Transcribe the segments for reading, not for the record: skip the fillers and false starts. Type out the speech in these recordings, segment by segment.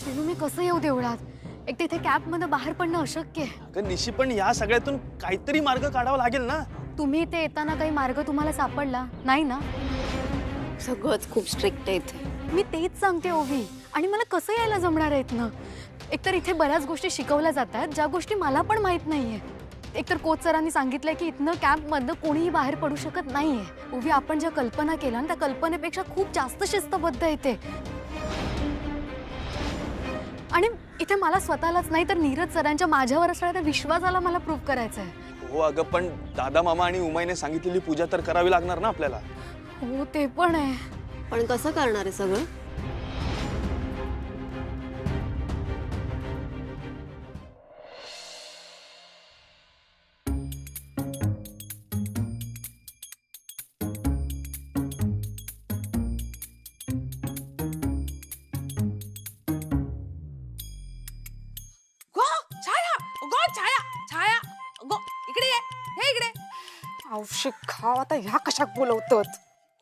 श्रीनू मी कसं येऊ देवळात? एक तिथे कॅब मध्ये बाहेर पडणं अशक्य आहे. अगं निशी, पण या सगळ्यातून काहीतरी मार्ग काढावा लागेल ना. तुम्ही इथे येताना काही मार्ग तुम्हाला सापडला नाही ना? सगळंच खूप स्ट्रिक्ट आहे इथे. मी तेच सांगते ओवी. आणि मला कसं यायला जमणार आहे इथनं? एकतर इथे बऱ्याच गोष्टी शिकवल्या जातात ज्या गोष्टी मला पण माहित नाहीये. एकतर कोच सरांनी सांगितलंय की इथनं कॅम्पमधनं कोणीही बाहेर पडू शकत नाहीये. ओवी, आपण ज्या कल्पना केल्या ना त्या कल्पनेपेक्षा खूप जास्त शिस्तबद्ध येते. आणि इथे मला स्वतःलाच नाही तर नीरज सरांच्या माझ्यावर असलेल्या त्या विश्वासाला मला प्रूव्ह करायचं आहे. हो अगं, पण दादा मामा आणि उमाईने सांगितलेली पूजा तर करावी लागणार ना आपल्याला. हो ते पण आहे. पण कसं करणार आहे सगळं? औषध खाव आता ह्या कशाक बोलवतात?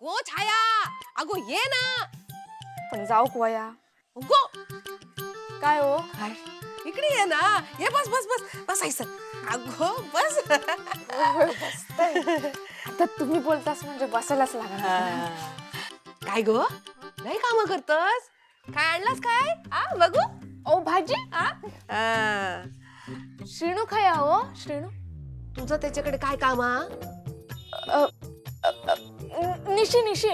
गो छाया, अगो ये ना. पण जाऊ वया गो काय हो? इकडे ये ना. ये बस बस बस बसायचं. अगो बस. आता तुम्ही बोलतास म्हणजे बसायलाच लागणार. काय गो, लय काम करतस? काय आणलास काय? बघू. ओ भाजी. श्रीणू खाया हो श्रीणू. तुझं त्याच्याकडे काय काम? निशी निशी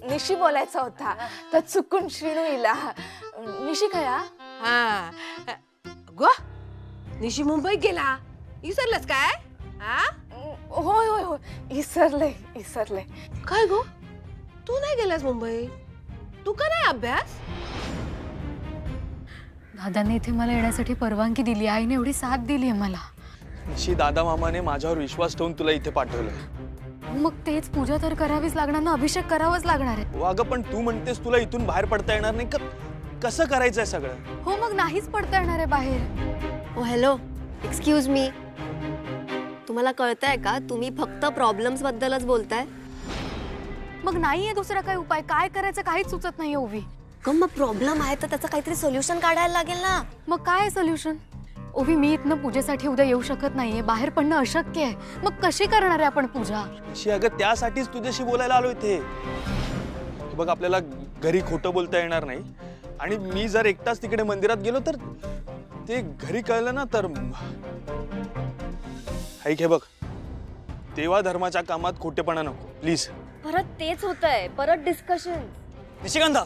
निशी बोलायचा होता तर चुकून श्रीणू इला. निशी खाया. गो निशी मुंबईत गेला. विसरलंस काय? होय होय होय इसरले. काय गो, तू नाही गेलास मुंबई? तू का नाही अभ्यास? दादाने इथे मला येण्यासाठी परवानगी दिली. आईने एवढी साथ दिली आहे मला. निशी, दादा मामाने माझ्यावर विश्वास ठेवून तुला इथे पाठवलंय. मग तेच पूजा तर करावीच लागणार ना. अभिषेक करावाच लागणार आहे. हो अगं, पण तू म्हणतेस तुला इथून बाहेर पडता येणार नाही. कसं करायचंय सगळं? हो मग नाहीच पडता येणार आहे बाहेर. ओ हॅलो, एक्सक्यूज मी. तुम्हाला कळतंय का? तुम्ही फक्त प्रॉब्लेम्स बद्दलच बोलताय. मग नाहीये दुसरा काही उपाय. काय करायचं काहीच सुचत नाही ओवी. मग प्रॉब्लेम आहे तर त्याचं काहीतरी सोल्युशन काढायला लागेल ना. मग काय आहे सोल्युशन? ओवी, मी इथनं पूजेसाठी उद्या येऊ शकत नाहीये. बाहेर पडणं अशक्य आहे. मग कशी करणार आहे आपण पूजा? निशी अगं, त्यासाठीच तुझ्याशी बोलायला आलो इथे. हे बघ, आपल्याला घरी खोटं बोलता येणार नाही. आणि मी जर एकटाच तिकडे मंदिरात गेलो तर ते घरी कळलं ना तर ऐक, हे बघ, देवा धर्माच्या कामात खोटेपणा नको प्लीज. परत तेच होतंय, परत डिस्कशन. निशिकांता,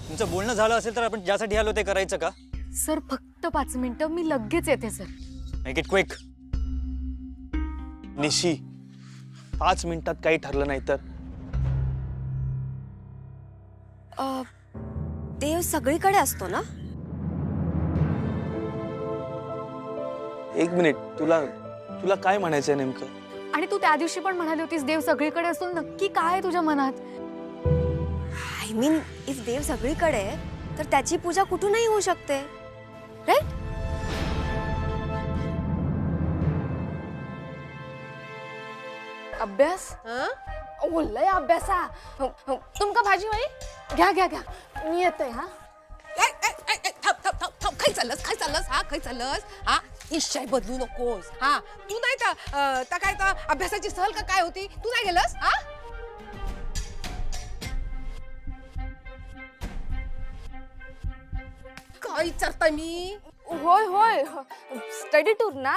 तुमचं बोलणं झालं असेल तर आपण ज्यासाठी आलो ते करायचं का? सर फक्त 5 मिनिटं, मी लगेच येते सर. Make it quick. निशी, 5 मिनिटात काही ठरलं नाही तर? देव सगळीकडे असतो ना. एक मिनिट, तुला काय म्हणायचंय नेमकं? आणि तू त्या दिवशी पण म्हणाली होतीस देव सगळीकडे असून नक्की काय आहे तुझ्या मनात? आय मीन, इफ देव सगळीकडे आहे तर त्याची पूजा कुठूनही होऊ शकते, राईट? अभ्यास लय अभ्यासा. तुमका भाजी होई? घ्या घ्या घ्या, मी येते. हा खाई चाललंस खाई चाललंस. इच्छाय बदलू नकोस. तू नाही तर काय तर अभ्यासाची सहल का काय होती? तू नाही गेलस? काय विचारताय मी? होय होय, स्टडी टूर ना.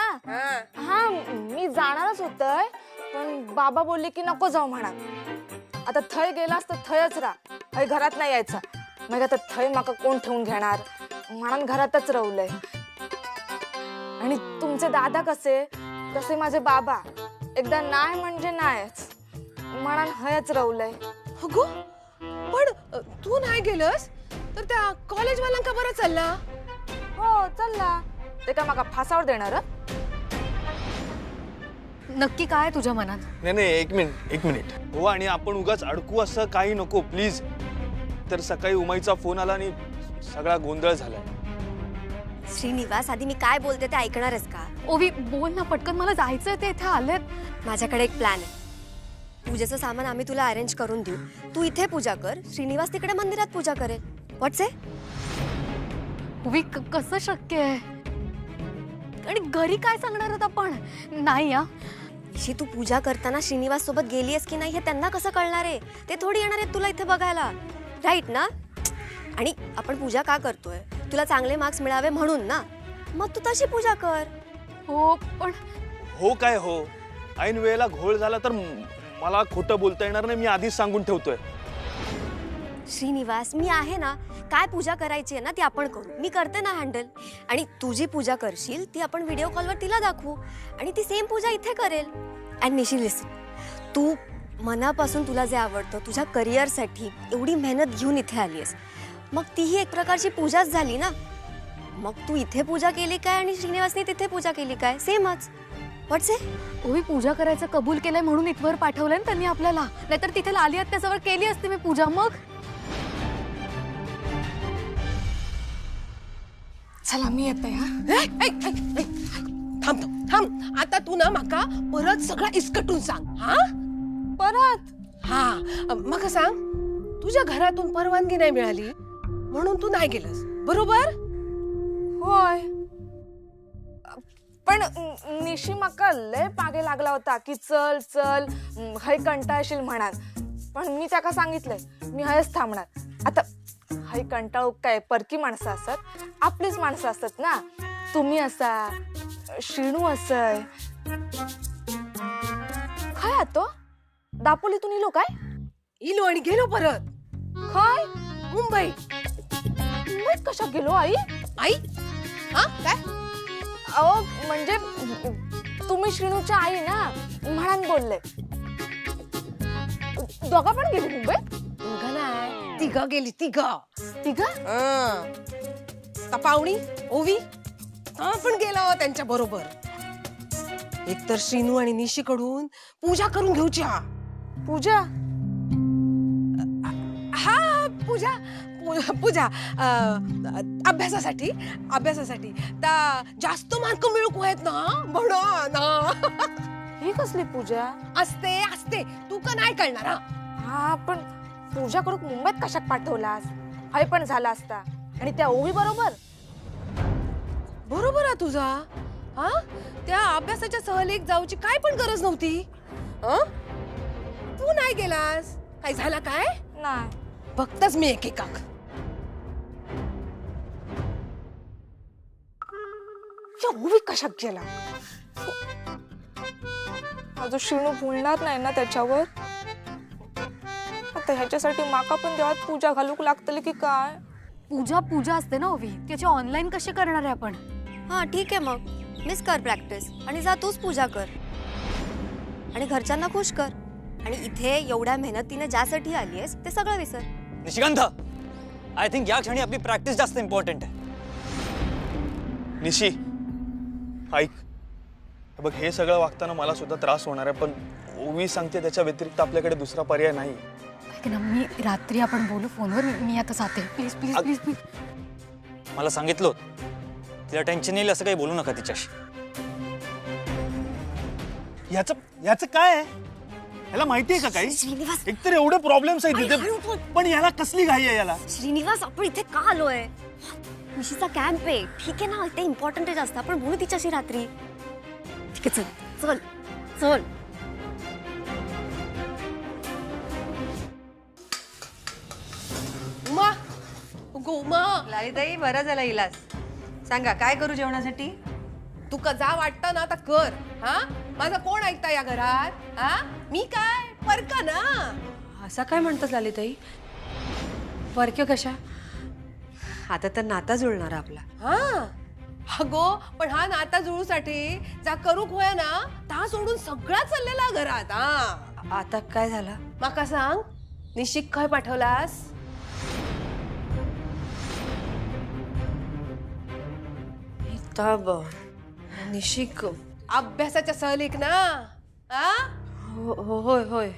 हा मी जाणारच होतय पण बाबा बोलले की नको जाऊ म्हणा. आता थय गेलास तर थयच राहा, थय घरात नाही यायचं. मग आता थय माका कोण ठेवून घेणार म्हणून घरातच राहुलय. आणि तुमचे दादा कसे तसे माझे बाबा. एकदा नाही म्हणजे नाहीच म्हणून हयच राहुलय. अगो, पण तू नाही गेलस तर त्या कॉलेज वाल्यांका बरं चालला? हो चालला. ते काय माका फासावर देणार? नक्की काय तुझ्या मनात? नाही, एक मिनिट. हो, आणि आपण उगाच अडकू असं काही नको प्लीज. तर सकाळी उमाईचा फोन आला आणि सगळा गोंधळ झाला. श्रीनिवास, आधी मी काय बोलते ते ऐकणार आहेस का? ओवी बोल ना पटकन, मला जायचंय. ते इथे आलेत. माझ्याकडे एक प्लॅन आहे. पूजेचं सामान आम्ही तुला अरेंज करून देऊ. तू इथे पूजा कर, श्रीनिवास तिकडे मंदिरात पूजा करेल. व्हॉट्स आहे? ओवी कसं शक्य आहे? आणि घरी काय सांगणार होत आपण? नाही या निशी, तू पूजा करताना श्रीनिवास सोबत गेलीयस की नाही हे त्यांना कसं कळणार आहे? ते थोडी येणार आहेत तुला इथे बघायला, राईट ना? आणि आपण पूजा का करतोय? तुला चांगले मार्क्स मिळावे म्हणून ना. मग तू तशी पूजा कर. हो पण हो काय हो, ऐन वेळेला घोळ झाला तर मला खोटं बोलता येणार नाही, मी आधीच सांगून ठेवतोय. श्रीनिवास, मी आहे ना. काय पूजा करायची आहे ना ती आपण करू. मी करते ना हँडल. आणि तू जी पूजा करशील ती आपण व्हिडिओ कॉलवर तिला दाखवू आणि ती सेम पूजा इथे करेल. अँड निशी लिसन, तू मनापासून तुला जे आवडतं तुझ्या करिअरसाठी एवढी मेहनत घेऊन इथे आलीयस, मग तीही एक प्रकारची पूजाच झाली ना. मग तू इथे पूजा केली काय आणि श्रीनिवासने तिथे पूजा केली काय? सेमच. व्हॉट्स इट? ओवी पूजा करायचं कबूल केलंय म्हणून इथवर पाठवलंय ना त्यांनी आपल्याला. नाहीतर तिथे लाली आत्याजवळ केली असती मी पूजा. मग चला मी येते. हा थांब थांब थांब, आता तू ना माका परत सगळं इसकटून सांग. हा परत? हा मग सांग, तुझ्या घरातून परवानगी नाही मिळाली म्हणून तू नाही गेलस, बरोबर? होय. पण निशी माका लय पागे लागला होता की चल चल हय कंटाळशील म्हणाल. पण मी त्याका सांगितलंय मी हयच थांबणार. आता हय कंटाळू काय परकी माणसं असतात, आपलीच माणसं असतात ना. तुम्ही असा, शिणू असय. काय आतो दापोलीतून इलो काय? इलो आणि गेलो परत. काय मुंबई. मुंबईत कशा गेलो आई? आई? हा काय? अहो म्हणजे तुम्ही श्रीनूच्या आई ना म्हणून बोलले. दोघा पण गेली मुंबईत? दोघं नाही, तिघं गेली. तिघं पाहुणी ओवी पण गेला त्यांच्या बरोबर. एक तर श्रीनू आणि निशीकडून पूजा करून घेऊची. पूजा? हा पूजा पूजा अभ्यासासाठी जास्त मार्क मिळू आहेत ना म्हणून. ही कसली पूजा? असते असते, तू का नाही कळणार? हा पण पूजा करून मुंबईत कशात पाठवलास? हय पण झाला असता. आणि त्या ओवी बरोबर? बरोबर आहे तुझा. हा त्या अभ्यासाच्या सहलीक जाऊची काय पण गरज नव्हती. तू नाही गेलास, काय झाला काय? नाही. बघताच मी एकेकाक. ओवी कशात गेला? अजून शिणू बोलणार नाही ना त्याच्यावर. आता ह्याच्यासाठी माका पण देवात पूजा घालूक लागतली की काय? पूजा पूजा असते ना ओवी, त्याची ऑनलाईन कशी करणार आहे आपण? हा ठीक आहे, मग मिस कर प्रॅक्टिस आणि जा तूच पूजा कर आणि घरच्यांना खुश कर. आणि इथे एवढ्या मेहनतीने ज्यासाठी आलीयस ते सगळं विसर. निशिकांत, आय थिंक या क्षणी आपली प्रॅक्टिस जास्त इम्पॉर्टंट आहे. निशी ऐक, बघ हे सगळं वागताना मला सुद्धा त्रास होणार आहे, पण ओवी सांगते त्याच्या व्यतिरिक्त आपल्याकडे दुसरा पर्याय नाही. ऐक ना, मी रात्री आपण बोलू फोनवर. मी आता जाते. Please please please please. मला सांगितलं होतं तिला टेन्शन येईल असं काही बोलू नका तिच्याशी. याचं काय आहे? याला माहिती आहे का काही? श्रीनिवास, एकतर एवढे प्रॉब्लेम्स आहेत इथे, पण याला कसली घाई आहे याला? श्रीनिवास आपण इथे का आलोय? निशीचा कॅम्प आहे. ठीक आहे ना, ते इम्पॉर्टंट आहे जास्त. आपण बोलू तिच्याशी रात्री. ठीक आहे, चल चल चल. उमा, उमा लालीताई, बरं झालं इलाज. सांगा काय करू जेवणासाठी? तू जा वाटतं ना आता कर. हा माझं कोण ऐकता या घरात? हा मी काय परका ना? असं काय म्हणतात लालीताई? परक्य कशा? आता तर नाता जुळणार आपला. हा अगो, पण हा नाता जुळूसाठी जा करूक होय ना, ता सोडून सगळा चाललेला घरात. हा आता काय झालं? माका सांग, निशिक खय पाठवलास? तब निशिक अभ्यासाच्या सहलीक ना. हा होय होय.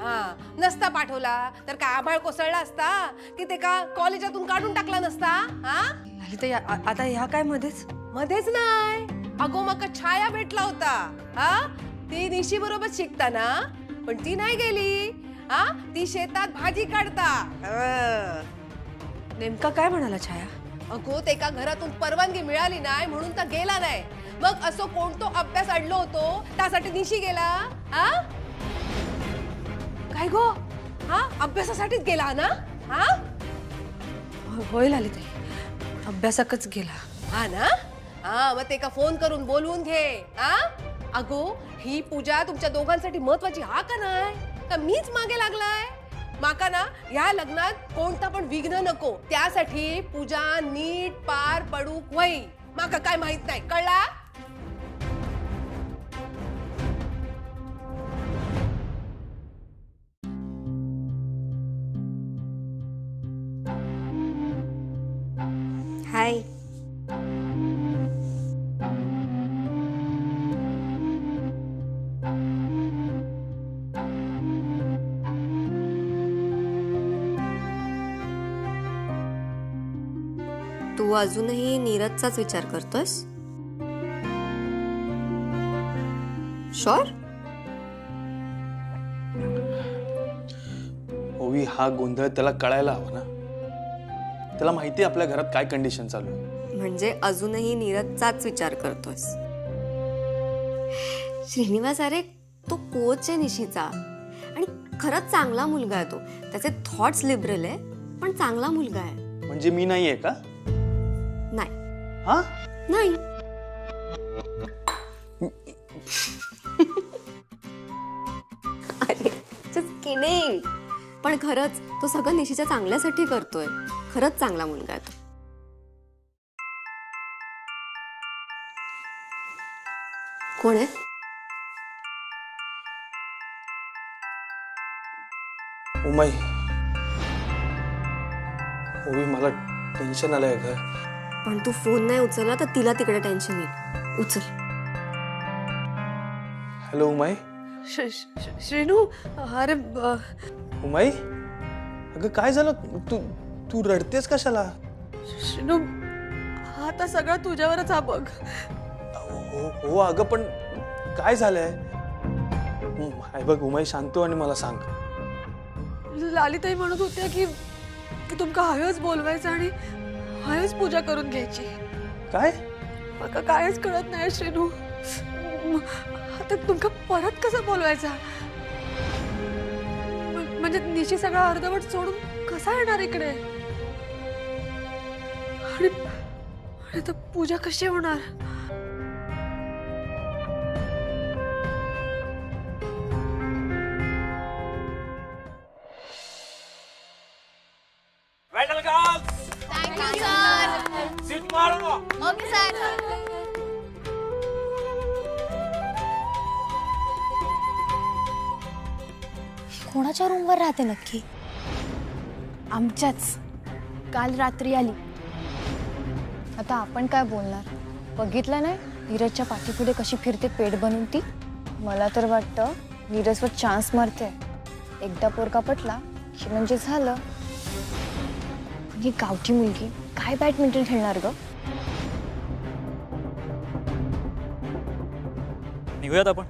हा नसता पाठवला तर काय आभाळ कोसळला असता की ते का कॉलेजातून काढून टाकला नसता? हा लालीताई, आता ह्या काय मध्येच? मध्येच नाही. अगो मका छाया भेटला होता. हा ती निशी बरोबर शिकताना, पण ती नाही गेली. हा ती शेतात भाजी काढता. नेमका काय म्हणाला छाया? अगो ते का घरातून परवानगी मिळाली नाही म्हणून तर गेला नाही. मग असो कोणतो अभ्यास अडलो होतो त्यासाठी निशी गेला? हा काय गो? हा अभ्यासासाठीच गेला ना? हा होय ललिताई, अभ्यासाकच गेला. हा ना? हा मग ते का फोन करून बोलवून घे. हा अगो ही पूजा तुमच्या दोघांसाठी महत्वाची हा का नाही? का मीच मागे लागलाय? माका ना या लग्नात कोणता पण विघ्न नको, त्यासाठी पूजा नीट पार पडू वय. माका काय माहित नाही, कळला? हाय. तू अजूनही नीरजचाच विचार करतोस? शुअर? ओवी, हा गोंधळ त्याला कळायला हवा ना. त्याला माहिती आहे आपल्या घरात काय कंडिशन चालू आहे. म्हणजे अजूनही नीरजचाच विचार करतोस? श्रीनिवास, अरे तो कोच आहे निशीचा आणि खरंच चांगला मुलगा आहे तो. त्याचे थॉट्स लिबरल आहे पण चांगला मुलगा आहे. म्हणजे मी नाहीये का? नाही हा नाही. अरे just kidding. पण खरंच तो सगळं निशीच्या चांगल्यासाठी करतोय. खरंच चांगला मुलगा आहे तो. कोण आहे? उमाई. ओवी, मला टेन्शन आलंय ग. पण तू फोन नाही उचलला तर तिला तिकडे टेन्शन येईल. उचल. हॅलो उमाई. श्रीनू, अरे उमाई, अगं काय झालं? तू तू रडतेस कशाला? श्रीनू, आता सगळं तुझ्यावरच हा बघ. हो हो अगं, पण काय झालंय? हाय बघ उमाई, शांत हो आणि मला सांग. लालिताई म्हणत होत्या की तुमका हयोच बोलवायचं आणि हयोच पूजा करून घ्यायची. काय? मला कायच कळत नाही श्रीनू. आता तुमका परत कसं बोलवायचा? म्हणजे निशी सगळा अर्धवट सोडून कसा येणार इकडे? आणि आता पूजा कशी होणार? कोणाच्या रूमवर राहते नक्की? आमच्याच. काल रात्री आली. आता आपण काय बोलणार? बघितलं नाही नीरजच्या पाठीपुढे कशी फिरते पेट बनवून ती. मला तर वाटतं नीरजवर चान्स मारते. एकदा पोरका पटला की म्हणजे झालं. ही गावठी मुलगी काय बॅडमिंटन खेळणार ग? निघूयात आपण.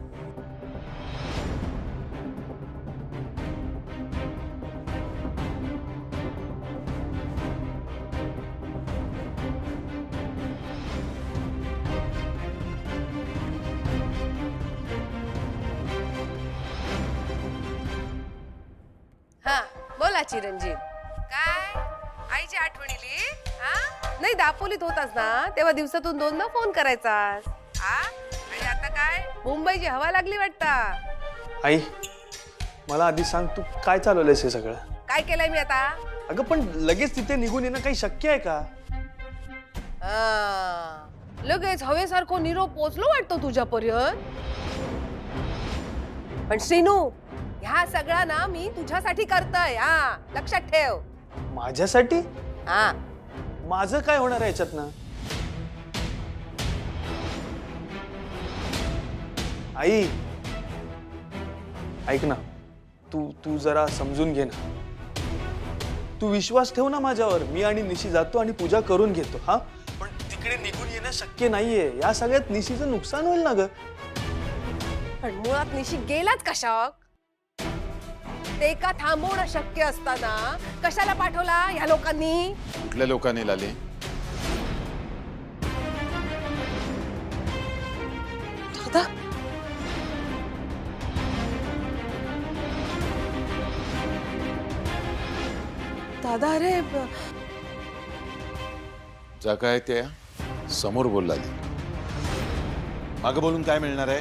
हा बोला चिरंजीव. काय आईची आठवणीली? हा नाही, दापोलीत होतास ना तेव्हा दिवसातून 2दा फोन करायचास. हा आणि आता काय मुंबईची हवा लागली वाटता. आई, मला आधी सांग, तू काय चालवलंयस हे सगळं? काय केलंय मी आता? अगं पण लगेच तिथे निघून येणं काही शक्य आहे का? लगेच हवेसारखं निरोप पोचलो वाटतो तुझ्यापर्यंत. पण श्रीनू, ह्या सगळा ना मी तुझ्यासाठी करतोय. हा लक्षात ठेव. माझ्यासाठी? हा माझं काय होणार आहे याच्यातनं? आई ऐक ना, तू तू जरा समजून घे ना. तू विश्वास ठेव ना माझ्यावर. मी आणि निशी जातो आणि पूजा करून घेतो. हा पण तिकडे निघून येणं शक्य नाहीये. या सगळ्यात निशीचं नुकसान होईल ना ग. पण मुळात निशी गेलाच कशाक? ते का थांबवणं शक्य असताना कशाला पाठवला ह्या लोकांनी? कुठल्या लोकांनी लाले? दादा अरे जा काय ते समोर बोल लाली. मागं बोलून काय मिळणार आहे?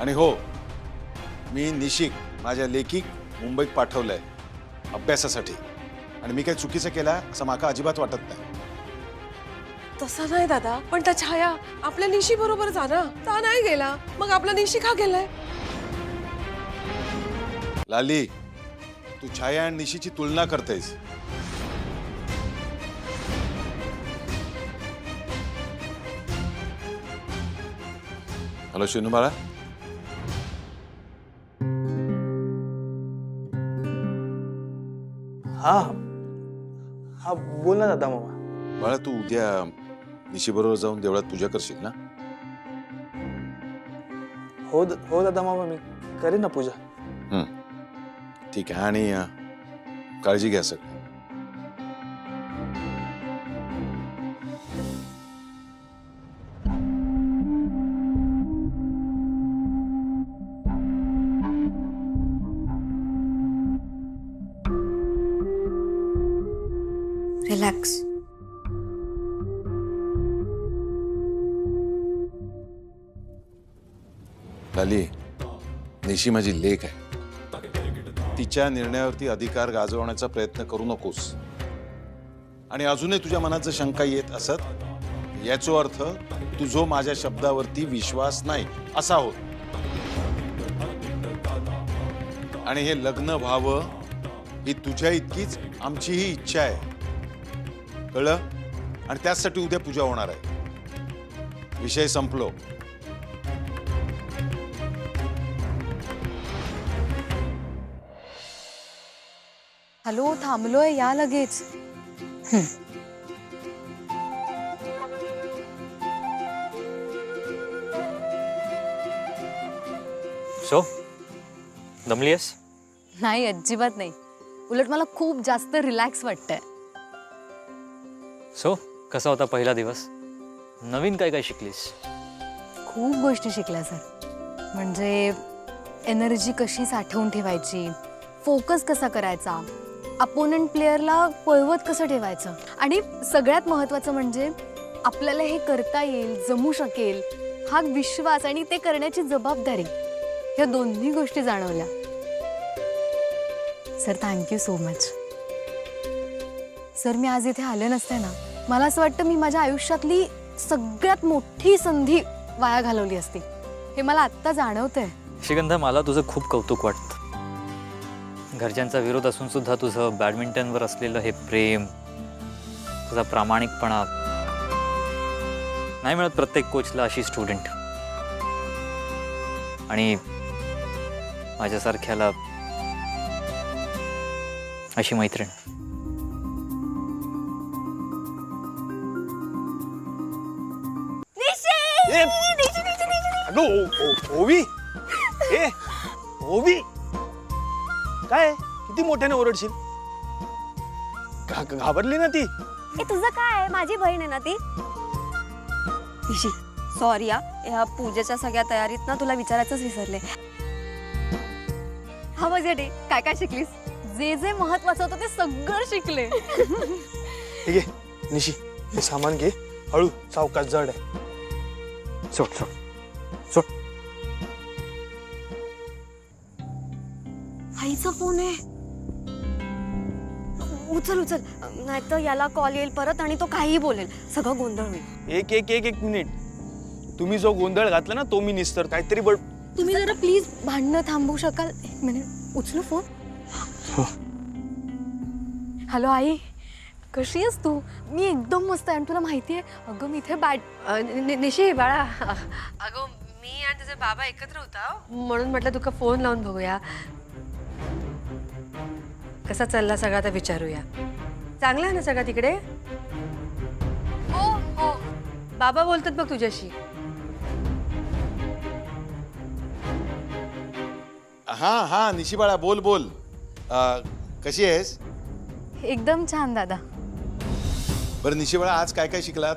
आणि हो, मी निशिक माझ्या लेखिक मुंबईत पाठवलंय अभ्यासासाठी. आणि मी काही चुकीचं केलं असं माका अजिबात वाटत नाही. तसं नाही दादा, पण त्या छाया आपल्या निशी बरोबर जा ना. ता नाही गेला मग आपला निशी का गेलाय? लाली, तू छाया आणि निशीची तुलना करतेस. हॅलो शिनू बाळा. हा हा बोल ना दादा मामा. बाळा, तू उद्या निशी बरोबर जाऊन देवळात पूजा करशील ना? हो दादा मामा, मी करेन ना पूजा. ठीक आहे. आणि काळजी घ्या सगळं. रिलॅक्स. लाली, निशी माझी लेक आहे. तिच्या निर्णयावरती अधिकार गाजवण्याचा प्रयत्न करू नकोस. आणि अजूनही तुझ्या मनात जर शंका येत असत याचा अर्थ तुझो माझ्या शब्दावरती विश्वास नाही असा होत. आणि हे लग्न व्हावं ही तुझ्या इतकीच आमचीही इच्छा आहे, कळलं? आणि त्यासाठी उद्या पूजा होणार आहे. विषय संपलो. हॅलो, थांबलोय, या लगेच. सो दमलीयस? नाही, अजिबात नाही. उलट मला खूप जास्त रिलॅक्स वाटतंय. सो कसा होता पहिला दिवस? नवीन काय काय शिकलीस? खूप गोष्टी शिकल्या सर. म्हणजे एनर्जी कशी साठवून ठेवायची, फोकस कसा करायचा, अपोनंट प्लेयरला पळवत कसं ठेवायचं, आणि सगळ्यात महत्त्वाचं म्हणजे आपल्याला हे करता येईल, जमू शकेल हा विश्वास आणि ते करण्याची जबाबदारी, ह्या दोन्ही गोष्टी जाणवल्या. Sir, thank you so much. Sir, मी आज इथे आले नसते ना, मला असं वाटतं मी माझ्या आयुष्यातली सगळ्यात मोठी संधी वाया घालवली असती. हे मला आत्ता जाणवतंय. श्रीगंधा, मला तुझं खूप कौतुक वाटतं. घरच्यांचा विरोध असून सुद्धा तुझं बॅडमिंटनवर असलेलं हे प्रेम, तुझा प्रामाणिकपणा, नाही मिळत प्रत्येक कोचला अशी स्टुडंट. आणि माझ्यासारख्याला अशी मैत्रीण. ओवी, ए ओवी, काय किती मोठ्याने ओरडशील? घाबरली ना ती? ए, तुझं काय? माझी बहीण आहे ना ती. निशी, सॉरी या पूजेच्या सगळ्या तयारीत ना तुला विचारायचंच विसरले. हा मग डे काय काय शिकलीस? जे जे महत्त्वाचं होतं ते सगळं शिकले. ठीक आहे निशी, हे सामान घे, हळू, सावकाश, जड आहे. सोड सोड सोड. आईचा फोन आहे. उचल उचल, नाहीतर याला कॉल येईल परत आणि तो काहीही बोलेल, सगळं गोंधळ होईल. एक एक एक एक मिनिट. तुम्ही जो गोंधळ घातला ना तो मी निस्तर काहीतरी तुम्ही जरा प्लीज भांडणं थांबवू शकाल? एक मिनिट, उचलू फोन. हॅलो आई, कशी आहेस तू? मी एकदम मस्त आहे. आणि तुला माहिती आहे, अगं मी इथे निशी बाळा, अगं मी आणि तुझे बाबा एकत्र होता म्हणून म्हटलं तुका फोन लावून बघूया कसा चालला सगळा, तर विचारूया. चांगला आहे ना सगळा तिकडे? हो हो, बाबा बोलतात बघ तुझ्याशी. हा हा निशी बाळा, बोल बोल. कशी आहेस? एकदम छान दादा. बरं निशी बाळा, आज काय काय शिकलात?